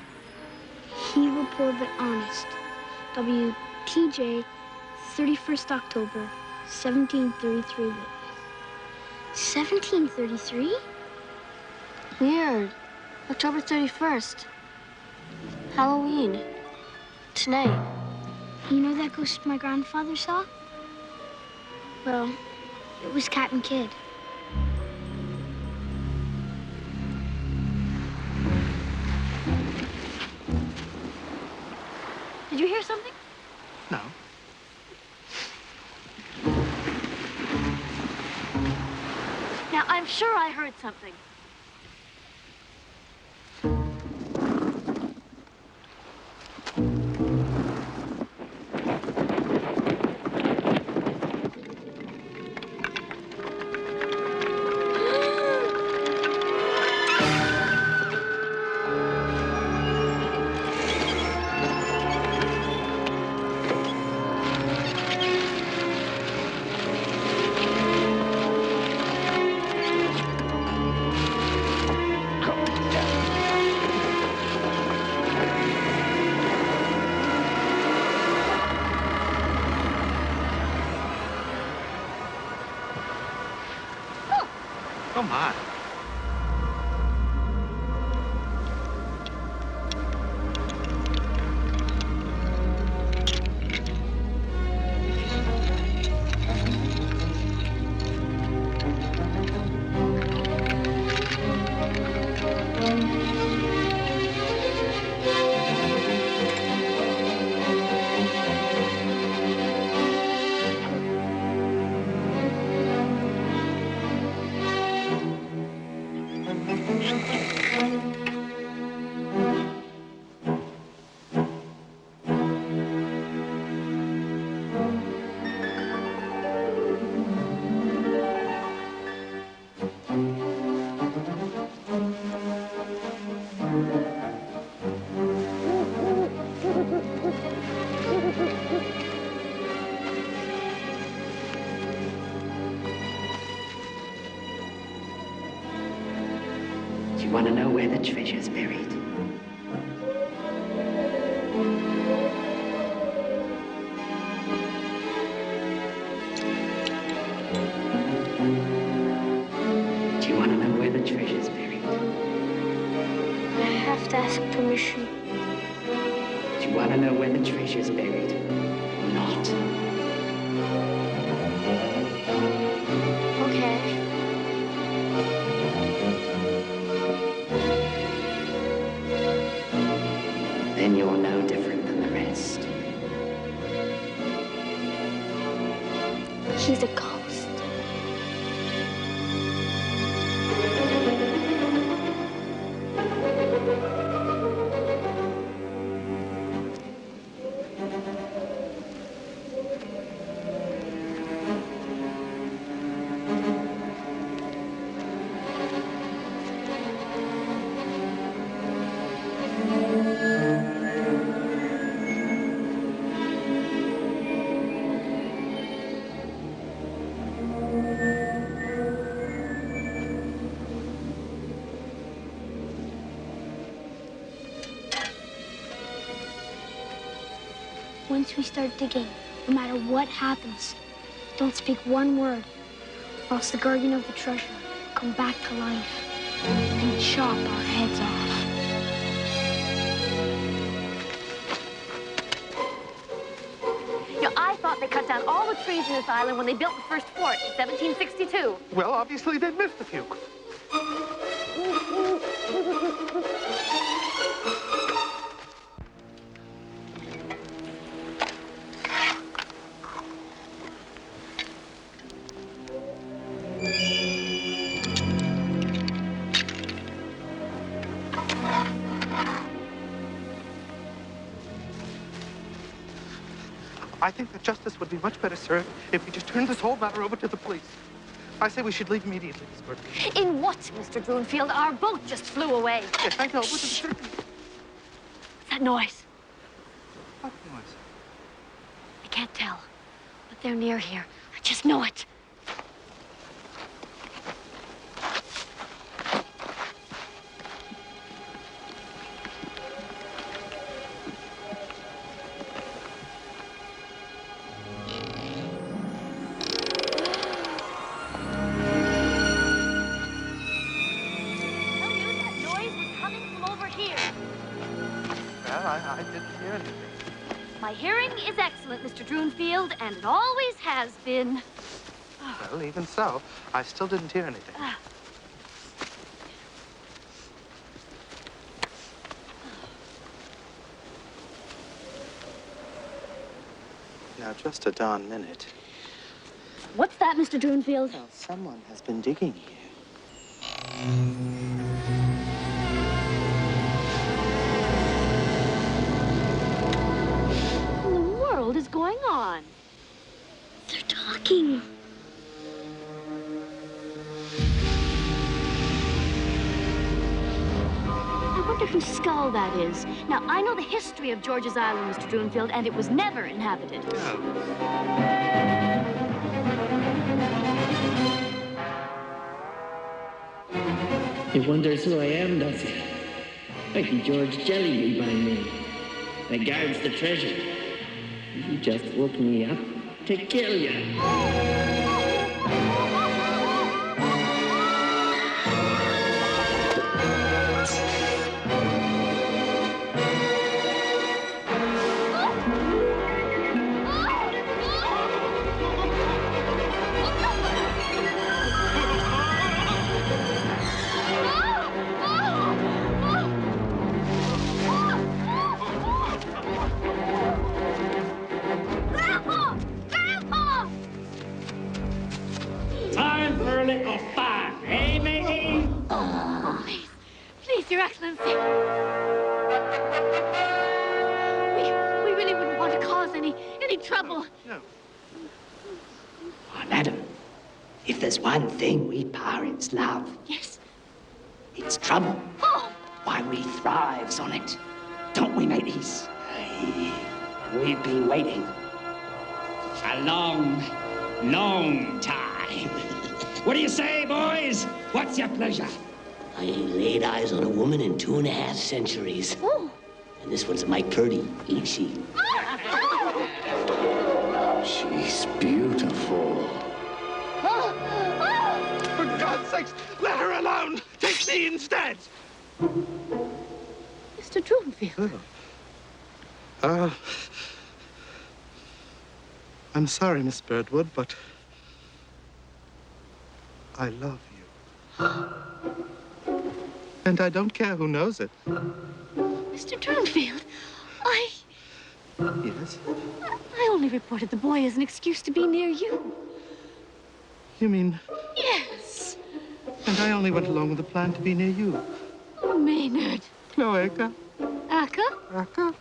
He will poor but honest. WTJ, 31st October, 1733. 1733? Weird. October 31st. Halloween. Tonight. You know that ghost my grandfather saw? Well, it was Captain Kidd. Did you hear something? No. Now, I'm sure I heard something. Oh, my. Do you want to know where the treasure's buried? Do you want to know where the treasure's buried? I have to ask permission. Do you want to know where the treasure's buried? Not. Okay. Then you're no different than the rest. He's a ghost. Once we start digging, no matter what happens, don't speak one word, or else the guardian of the treasure will come back to life and chop our heads off. You know, I thought they cut down all the trees in this island when they built the first fort in 1762. Well, obviously they missed a few. I think that justice would be much better served if we just turned this whole matter over to the police. I say we should leave immediately, Miss Bertie. In what, Mr. Droonfield? Our boat just flew away. Yes, I know, but it's certain. That noise. What noise? I can't tell, but they're near here. I just know it. I didn't hear anything. My hearing is excellent, Mr. Droonfield, and it always has been. Well, even so, I still didn't hear anything. Now, just a darn minute. What's that, Mr. Droonfield? Well, someone has been digging here. What is going on? They're talking. I wonder whose skull that is. Now, I know the history of George's Island, Mr. Droonfield, and it was never inhabited. He wonders who I am, does he? Like George Jellyby by me. That guards the treasure. You just woke me up to kill you. for a little fun, eh, matey? Please, Your Excellency. We really wouldn't want to cause any trouble. No. Oh, madam, if there's one thing we pirates love, Yes. it's trouble. Oh, Why, we thrives on it. Don't we, mateys? We've been waiting a long, long time. What do you say, boys? What's your pleasure? I ain't laid eyes on a woman in 2.5 centuries. oh. And this one's mighty pretty, ain't she? She's beautiful. For God's sakes, let her alone! Take me instead! Mr. Droonfield. I'm sorry, Miss Birdwood, but I love you. And I don't care who knows it. Mr. Droonfield, Yes? I only reported the boy as an excuse to be near you. You mean... Yes. And I only went along with the plan to be near you. Oh, Maynard. Cloaca. Akka? Akka.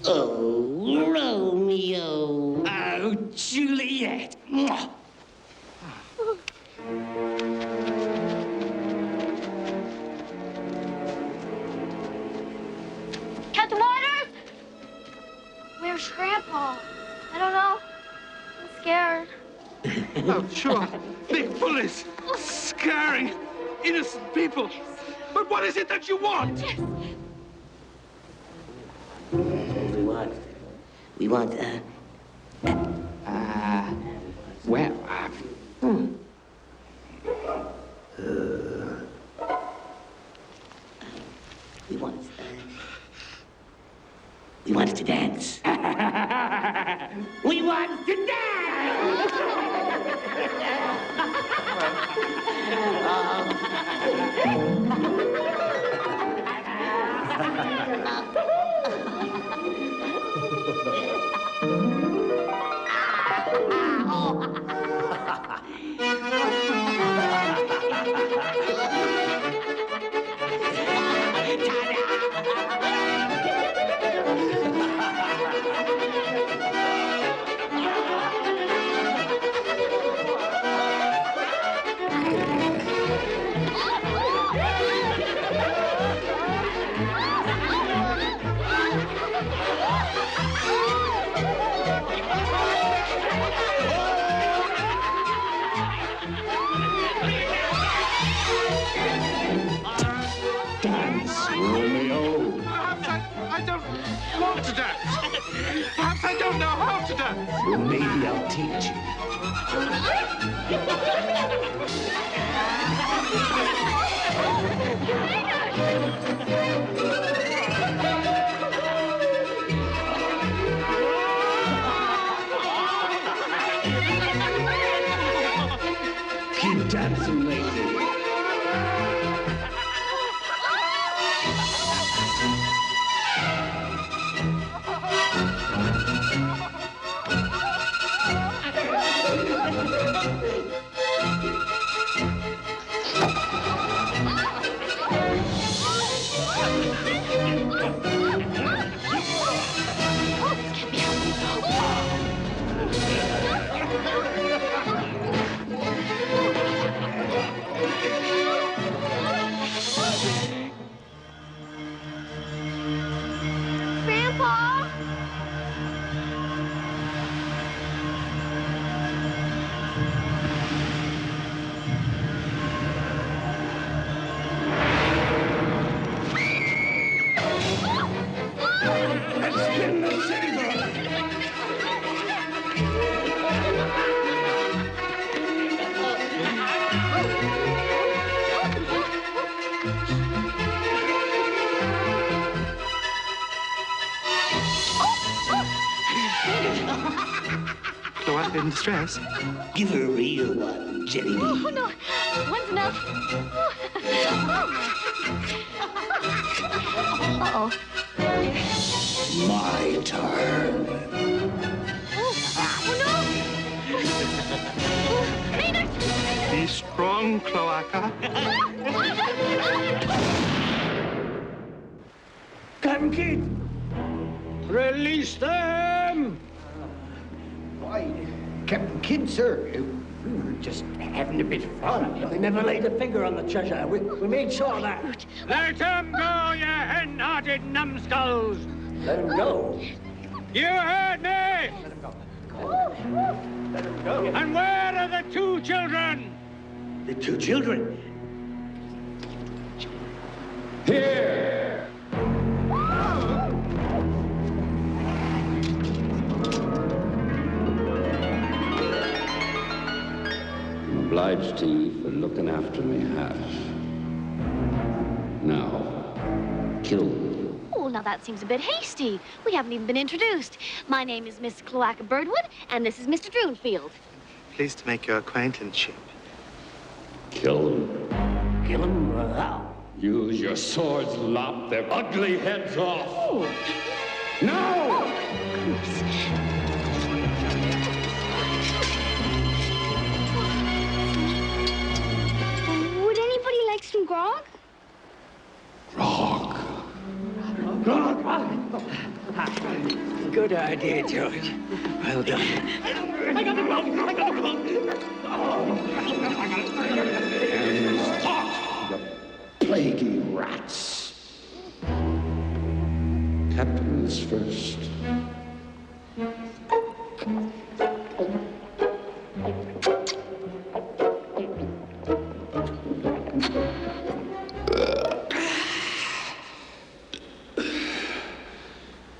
Oh, Romeo. Oh, Juliet. Mwah. Captain Waters? Where's Grandpa? I don't know. I'm scared. Oh, sure. Big bullies. Scaring innocent people. But what is it that you want? We want, Well, we want to dance. We want to dance! Dance, Romeo. Perhaps I don't want to dance. Perhaps I don't know how to dance. Well, maybe I'll teach you. Keep dancing, lady. Grandpa? Let's spin the saber! Cloaca in distress. Give her a real one, Jelly Bean. Oh, no. One's enough. Uh-oh. My turn. Oh, no. Maynard! Stay strong, Cloaca. Captain Kidd! Release them! Why, Captain Kidd, sir, we were just having a bit of fun. They never laid a finger on the treasure. We made sure of that. Let him go, you hen-hearted numbskulls! Let him go. You heard me! Let him go. Let him go. And where are the two children? The two children? Here! I'm obliged to you for looking after me half. Now, kill me. Oh, now that seems a bit hasty. We haven't even been introduced. My name is Miss Cloaca Birdwood, and this is Mr. Droonfield. Pleased to make your acquaintance, Sheep. Kill them. Kill him? How? Use your swords, lop their ugly heads off. Oh. No! Would anybody like some grog? Grog. Good idea, George. Well done. I got the grog! I got the grog! And stop, you plaguey rats. Captain's first.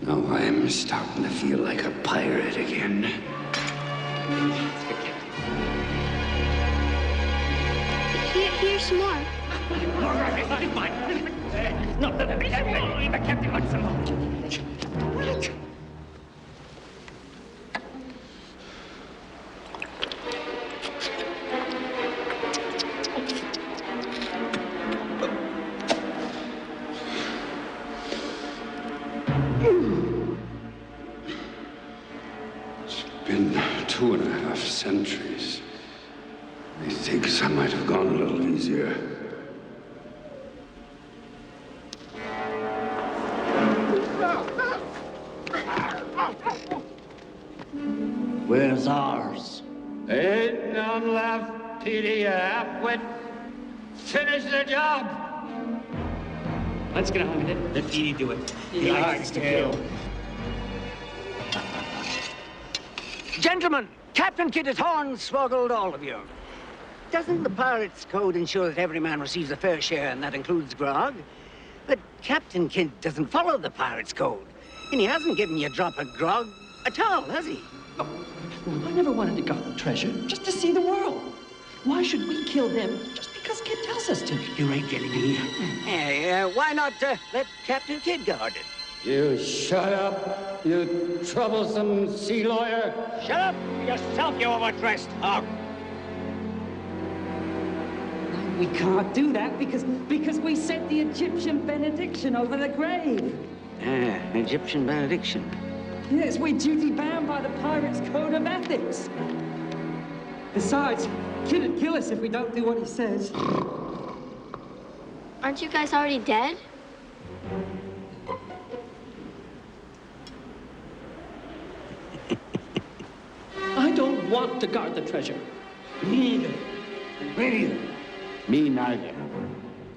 Now I'm starting to feel like a pirate again. Here's some more. All right, fine. No, the captain wants some more. It's been 2.5 centuries. Methinks I might have gone a little easier. Where's ours? Ain't none left, Petey, you half-wit. Finish the job. Let's get on with it. Let Petey do it. He likes to kill. Gentlemen, Captain Kidd has hornswoggled all of you. Doesn't the Pirates' Code ensure that every man receives a fair share, and that includes grog? But Captain Kidd doesn't follow the Pirates' Code, and he hasn't given you a drop of grog at all, has he? I never wanted to guard the treasure, just to see the world. Why should we kill them just because Kidd tells us to? You're right, Jellybean. Hey, why not let Captain Kidd guard it? You shut up, you troublesome sea lawyer. Shut up yourself, you overdressed hog. We can't do that because we said the Egyptian benediction over the grave. Egyptian benediction. Yes, we're duty bound by the Pirates' Code of Ethics. Besides, Kidd would kill us if we don't do what he says. Aren't you guys already dead? I don't want to guard the treasure. Me neither. Me neither. Me neither.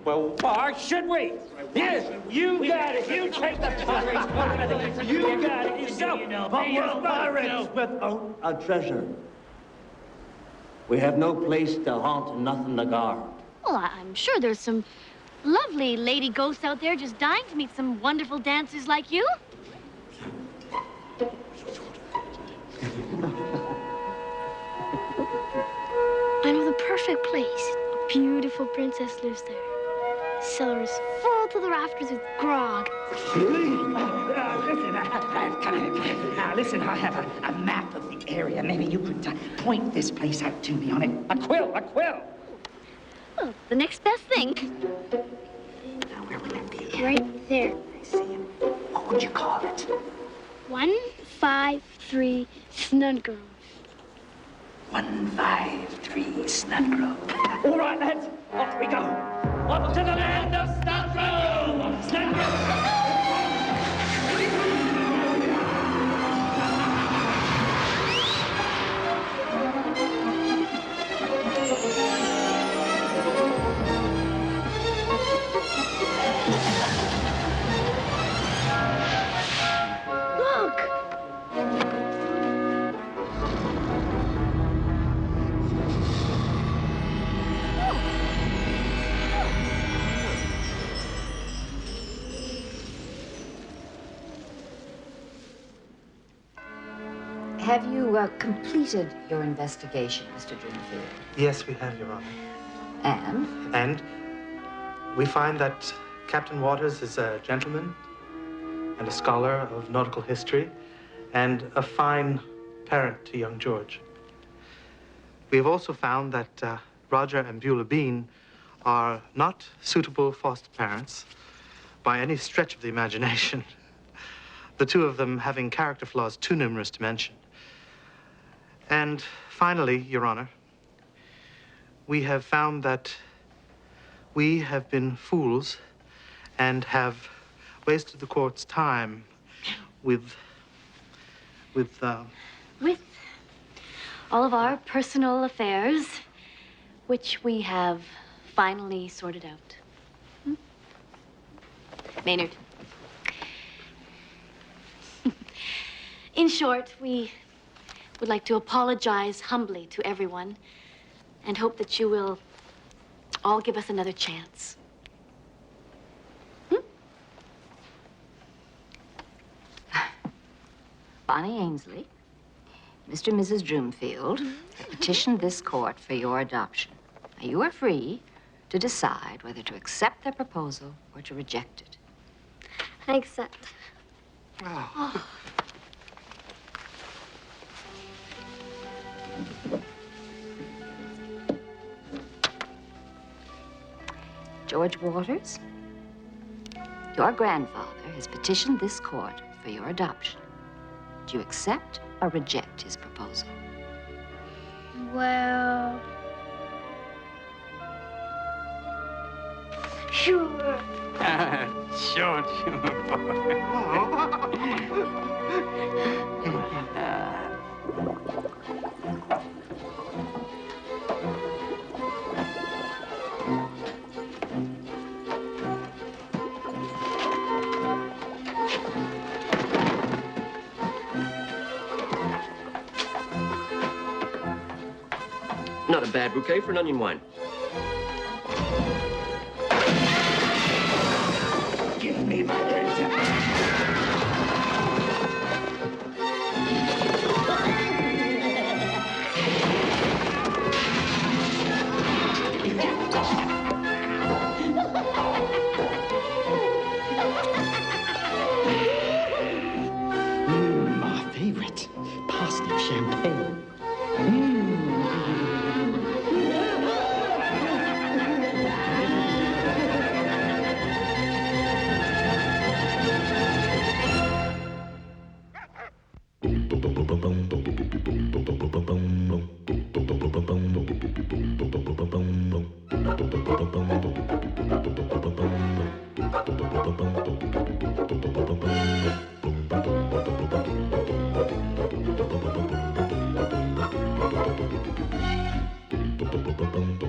Well, why should we? Yes, you got it. You take the Pirates' Code of Ethics. You got it yourself. But we're pirates without a treasure. We have no place to haunt and nothing to guard. Well, I'm sure there's some lovely lady ghosts out there just dying to meet some wonderful dancers like you. I know the perfect place. A beautiful princess lives there. The cellar is full to the rafters with grog. Listen, I have a map of the area. Maybe you could point this place out to me on it. A quill. Well, the next best thing. Now, where would that be? Right there. I see him. What would you call it? 153 Snug Girls. 153 Snuggrove. All right, lads, off we go. Off to the land of Snuggrove! Snuggrove! Have you completed your investigation, Mr. Drinfield? Yes, we have, Your Honor. And? And we find that Captain Waters is a gentleman and a scholar of nautical history and a fine parent to young George. We have also found that Roger and Beulah Bean are not suitable foster parents by any stretch of the imagination. The two of them having character flaws too numerous to mention. And finally, Your Honor, we have found that we have been fools and have wasted the court's time with all of our personal affairs, which we have finally sorted out. Maynard. In short, we would like to apologize humbly to everyone and hope that you will all give us another chance. Bonnie Ainsley, Mr. and Mrs. Droomfield have petitioned this court for your adoption. Now, you are free to decide whether to accept their proposal or to reject it. I accept. Oh. George Waters, your grandfather has petitioned this court for your adoption. Do you accept or reject his proposal? Well... Sure. Sure, Not a bad bouquet for an onion wine. Give me my my favorite, parsnip champagne. Boom, boom, boom, boom, boom.